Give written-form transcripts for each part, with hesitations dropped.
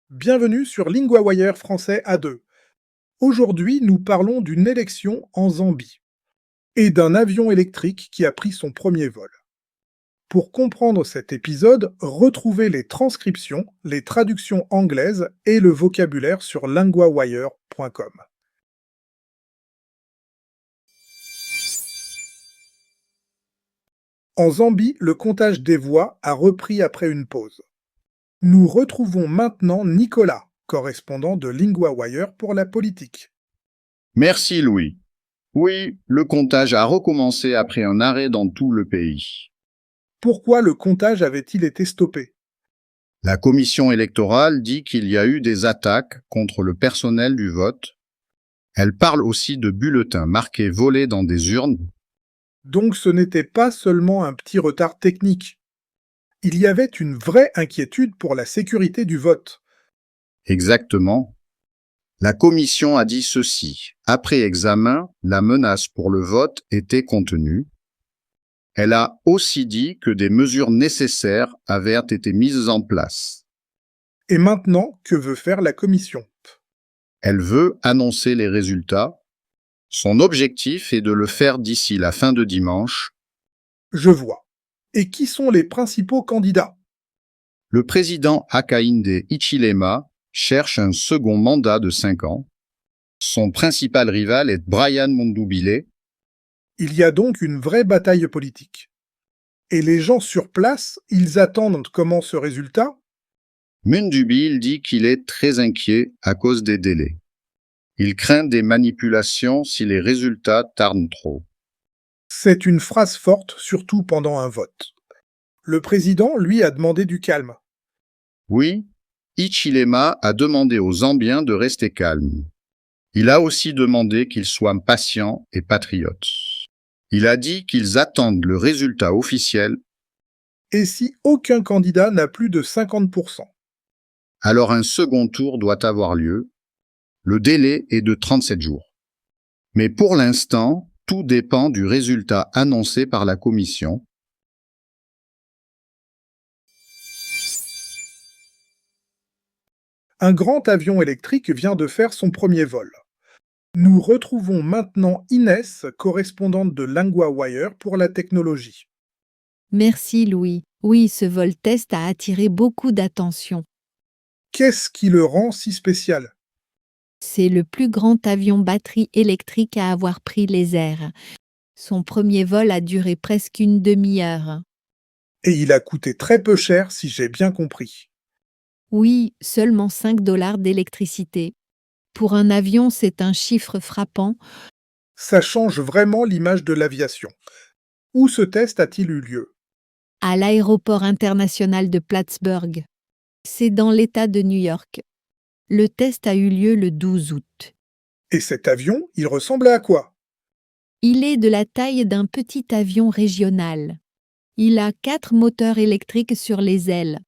Bienvenue sur LinguaWire français A2. Aujourd'hui, nous parlons d'une élection en Zambie et d'un avion électrique qui a pris son premier vol. Pour comprendre cet épisode, retrouvez les transcriptions, les traductions anglaises et le vocabulaire sur linguawire.com. En Zambie, le comptage des voix a repris après une pause. Nous retrouvons maintenant Nicolas, correspondant de LinguaWire pour la politique. Merci Louis. Oui, le comptage a recommencé après un arrêt dans tout le pays. Pourquoi le comptage avait-il été stoppé? La commission électorale dit qu'il y a eu des attaques contre le personnel du vote. Elle parle aussi de bulletins marqués volés dans des urnes. Donc ce n'était pas seulement un petit retard technique. Il y avait une vraie inquiétude pour la sécurité du vote. Exactement. La commission a dit ceci. Après examen, la menace pour le vote était contenue. Elle a aussi dit que des mesures nécessaires avaient été mises en place. Et maintenant, que veut faire la commission? Elle veut annoncer les résultats. Son objectif est de le faire d'ici la fin de dimanche. Je vois. Et qui sont les principaux candidats? Le président Hakainde Hichilema cherche un second mandat de 5 ans. Son principal rival est Brian Mondubile. Il y a donc une vraie bataille politique. Et les gens sur place, ils attendent comment ce résultat? Mondubile dit qu'il est très inquiet à cause des délais. Il craint des manipulations si les résultats tardent trop. C'est une phrase forte, surtout pendant un vote. Le président, lui, a demandé du calme. Oui, Hichilema a demandé aux Zambiens de rester calmes. Il a aussi demandé qu'ils soient patients et patriotes. Il a dit qu'ils attendent le résultat officiel. Et si aucun candidat n'a plus de 50%? Alors un second tour doit avoir lieu. Le délai est de 37 jours. Mais pour l'instant, tout dépend du résultat annoncé par la commission. Un grand avion électrique vient de faire son premier vol. Nous retrouvons maintenant Inès, correspondante de LinguaWire pour la technologie. Merci Louis. Oui, ce vol test a attiré beaucoup d'attention. Qu'est-ce qui le rend si spécial? C'est le plus grand avion batterie électrique à avoir pris les airs. Son premier vol a duré presque une demi-heure. Et il a coûté très peu cher si j'ai bien compris. Oui, seulement 5 $ d'électricité. Pour un avion, c'est un chiffre frappant. Ça change vraiment l'image de l'aviation. Où ce test a-t-il eu lieu? À l'aéroport international de Plattsburgh. C'est dans l'État de New York. Le test a eu lieu le 12 août. Et cet avion, il ressemble à quoi? Il est de la taille d'un petit avion régional. Il a 4 moteurs électriques sur les ailes.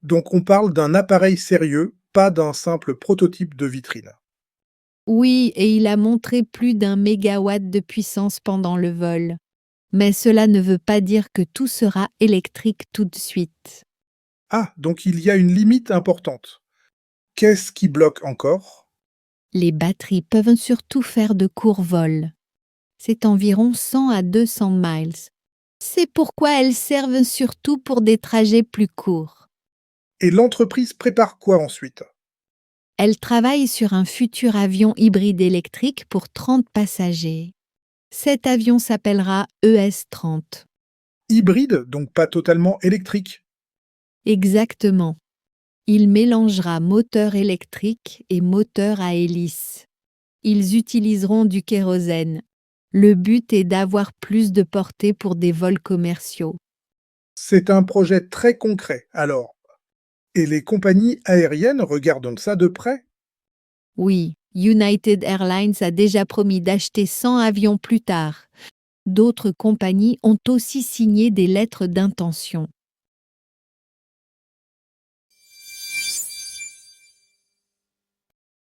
Donc on parle d'un appareil sérieux, pas d'un simple prototype de vitrine. Oui, et il a montré plus d'1 mégawatt de puissance pendant le vol. Mais cela ne veut pas dire que tout sera électrique tout de suite. Ah, donc il y a une limite importante. Qu'est-ce qui bloque encore? Les batteries peuvent surtout faire de courts vols. C'est environ 100 à 200 miles. C'est pourquoi elles servent surtout pour des trajets plus courts. Et l'entreprise prépare quoi ensuite? Elle travaille sur un futur avion hybride électrique pour 30 passagers. Cet avion s'appellera ES-30. Hybride, donc pas totalement électrique. Exactement. Il mélangera moteur électrique et moteur à hélice. Ils utiliseront du kérosène. Le but est d'avoir plus de portée pour des vols commerciaux. C'est un projet très concret, alors. Et les compagnies aériennes regardent ça de près? Oui, United Airlines a déjà promis d'acheter 100 avions plus tard. D'autres compagnies ont aussi signé des lettres d'intention.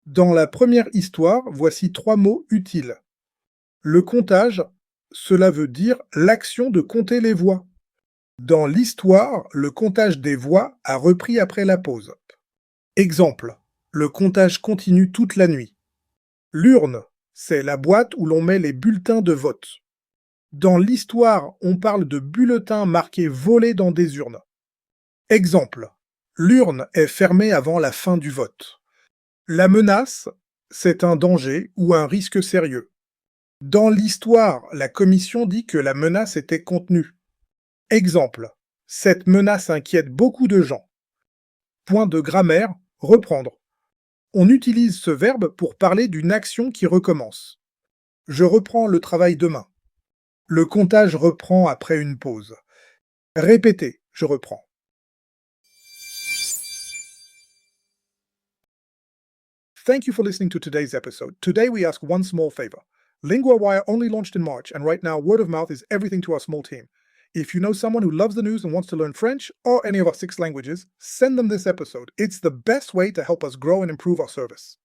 Dans la première histoire, voici 3 mots utiles. Le comptage, cela veut dire l'action de compter les voix. Dans l'histoire, le comptage des voix a repris après la pause. Exemple, le comptage continue toute la nuit. L'urne, c'est la boîte où l'on met les bulletins de vote. Dans l'histoire, on parle de bulletins marqués volés dans des urnes. Exemple, l'urne est fermée avant la fin du vote. La menace, c'est un danger ou un risque sérieux. Dans l'histoire, la commission dit que la menace était contenue. Exemple, cette menace inquiète beaucoup de gens. Point de grammaire, reprendre. On utilise ce verbe pour parler d'une action qui recommence. Je reprends le travail demain. Le comptage reprend après une pause. Répétez, je reprends. Thank you for listening to today's episode. Today we ask one small favor. LinguaWire only launched in March, and right now word of mouth is everything to our small team. If you know someone who loves the news and wants to learn French or any of our 6 languages, send them this episode. It's the best way to help us grow and improve our service.